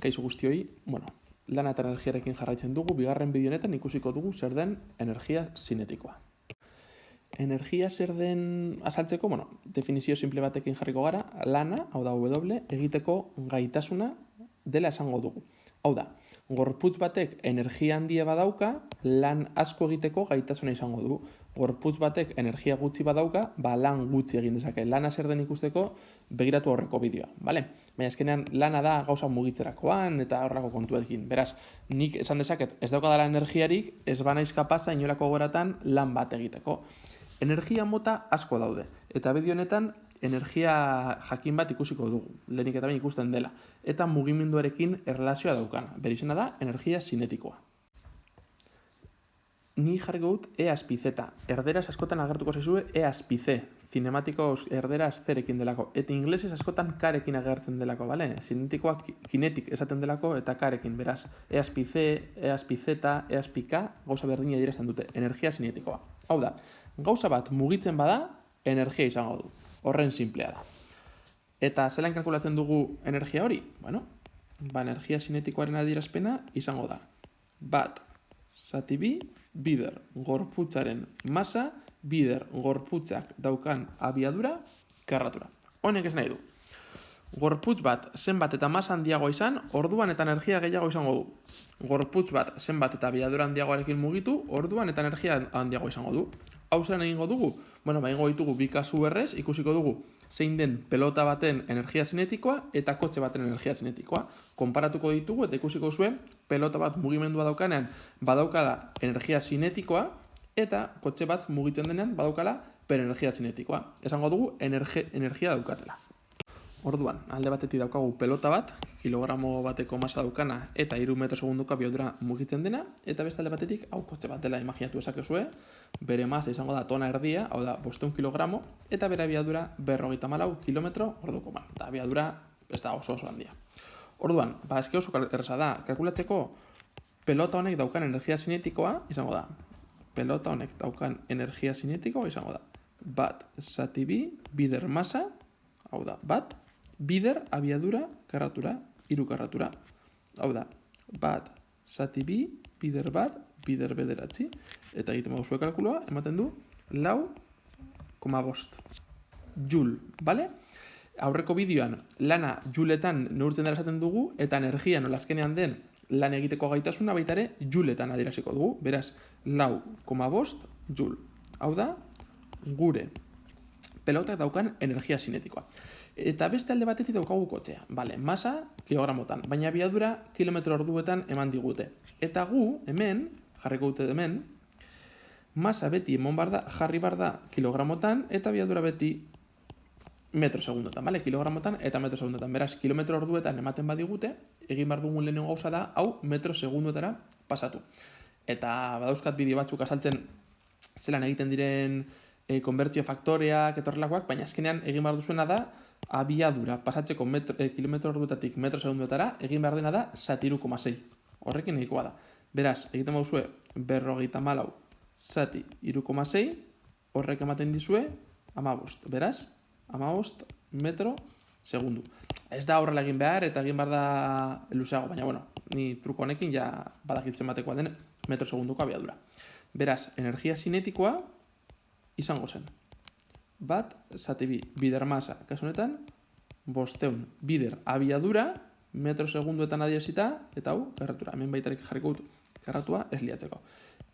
Kaixo guztioi, lana eta energiarekin jarraitzen dugu, bigarren bideo honetan ikusiko dugu zer den energia zinetikoa. Energia zer den azaltzeko, definizio simple batekin jarriko gara, lana, hau da W, egiteko gaitasuna dela esango dugu. Hau da, gorputz batek energia handia badauka, lan asko egiteko gaitasuna izango du. Gorputz batek energia gutxi badauka, lan gutxi egin dezake. Lana zer den ikusteko, begiratu horreko bideoa, bale? Baina azkenean lana da gauza mugitzerakoan eta horrako kontuekin. Beraz, nik esan dezaket ez daukadala energiarik, ez banaiz kapasa inolako goratan lan bat egiteko. Energia mota asko daude, eta bideo honetan energia jakin bat ikusiko dugu, lehenik eta behin ikusten dela, eta mugimenduarekin erlazioa daukan. Bere izena da energia zinetikoa. Ni jarriko dut E-azpizeta. Erderaz askotan agertuko zaizue E-azpize. Zinematikoz erderaz zerekin delako. Eta inglesez askotan karekin agertzen delako, bale? Zinetikoa kinetik esaten delako eta karekin. Beraz, E-azpize, E-azpizeta, E-azpika, gauza berdina dira esan dute. Energia zinetikoa. Hau da, gauza bat mugitzen bada, energia izango du. Horren simplea da. Eta zelan kalkulatzen dugu energia hori? Energia zinetikoaren adierazpena izango da. Bat, zati bi, bider gorputzaren masa, bider gorputzak daukan abiadura, karratura. Honek ez nahi du. Gorputz bat zenbat eta masa handiagoa izan, orduan eta energia gehiago izango du. Gorputz bat zenbat eta abiadura handiagoarekin mugitu, orduan eta energia handiago izango du. Hau zelan egingo dugu? Egingo ditugu bi kasu errez, ikusiko dugu zein den pelota baten energia zinetikoa eta kotxe baten energia zinetikoa. Konparatuko ditugu eta ikusiko zuen pelota bat mugimendua daukanean badaukala energia zinetikoa eta kotxe bat mugitzen denean badaukala per energia zinetikoa. Esango dugu energia daukatela. Orduan, alde batetik daukagu pelota bat, kilogramo bateko masa daukana eta 3 metro segunduko abiadura mugitzen dena, eta beste alde batetik, hau kotxe bat dela imaginatu esakezue, bere masa izango da tona erdia, hau da 500 kilogramo, eta bere abiadura 54 kilometro orduko man. Eta abiadura ez da oso handia. Orduan, eske oso erraza da, kalkulatzeko pelota honek daukan energia zinetikoa izango da. Pelota honek daukan energia zinetikoa izango da. Bat, zati bi, bider masa, hau da, bat, bider, abiadura, karratura, 3 karratura. Hau da, bat, zati bi, bider bat, bider bederatzi. Eta egiten baduzue kalkuloa, ematen du, 4,5 joule, bale? Aurreko bideoan, lana jouletan neurtzen dela esaten dugu, eta energia nola azkenean den lan egiteko gaitasuna baita ere jouletan adieraziko dugu. Beraz, 4,5 joule. Hau da, gure pelotak daukan energia zinetikoa. Eta beste alde batetik daukagu kotxea. Masa, kilogramotan, baina abiadura kilometro orduetan eman digute. Eta gu, hemen, jarriko dute hemen, masa beti jarri bar da kilogramotan, eta abiadura beti metro segundotan, kilogramotan eta metro segundotan. Beraz, kilometro orduetan ematen badigute, egin behar dugun lehenengo gauza da, hau metro segundotara pasatu. Eta badauzkat bideo batzuk azaltzen zelan egiten diren konbertzio faktoreak eta horrelakoak, baina azkenean egin behar duzuena da abiadura pasatzeko kilometro orduetatik metro segundotara egin behar dena da zati 3,6. Horrekin nahikoa da. Beraz, egiten baduzue 54 zati 3,6, horrek ematen dizue 15. Beraz, 15 metro segundu. Ez da horrela egin behar eta egin behar da luzeago, baina ni truko honekin ja badakitzen batekoa den metro segunduko abiadura. Beraz, energia zinetikoa izango zen. Bat, zati bi, bider masa, kasu honetan, 500 bider abiadura, metro segunduetan adierazita, eta hau, karratura. Hemen baitarik jarriko dut karratua ez liatzeko.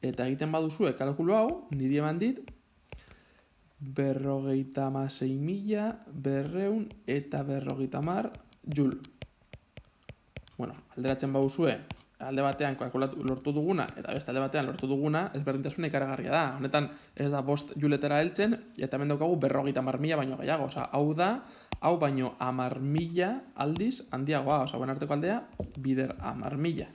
Eta egiten baduzue kalkulo hau, niri eman dit, 56.200 joule. Alderatzen baduzue, alde batean lortu duguna, eta beste alde batean lortu duguna, ezberdintasuna ikaragarria da. Honetan ez da 5 juletara heltzen, eta hemen daukagu 50.000 baino gehiago. Hau da, hau baino 10.000 aldiz handiagoa. Buen arteko aldea, bider 10.000.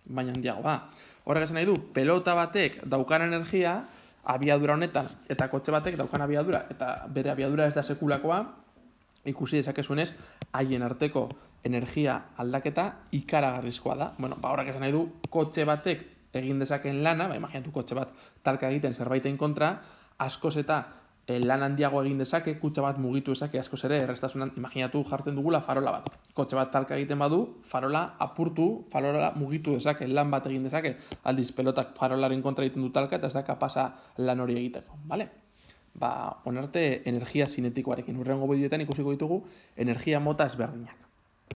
Baina handiagoa. Horrek esan nahi du, pelota batek daukan energia, abiadura honetan, eta kotxe batek daukan abiadura, eta bere abiadura ez da sekulakoa, ikusi dezakezunez, haien arteko energia aldaketa ikaragarrizkoa da. Horrek esan nahi du, kotxe batek egin dezaken lana, imaginatu kotxe bat talka egiten zerbaiten kontra, askoz eta lan handiago egin dezake, kutxa bat mugitu dezake askoz ere, errestasunan, imaginatu jartzen dugula farola bat. Kotxe bat talka egiten badu, farola apurtu, farola mugitu dezake, lan bat egin dezake. Aldiz, pelotak farolaren kontra egiten du talka eta ez da kapasa lan hori egiteko, bale? Onarte energia zinetikoarekin. Hurrengo bideoetan ikusiko ditugu energia mota ezberdinak.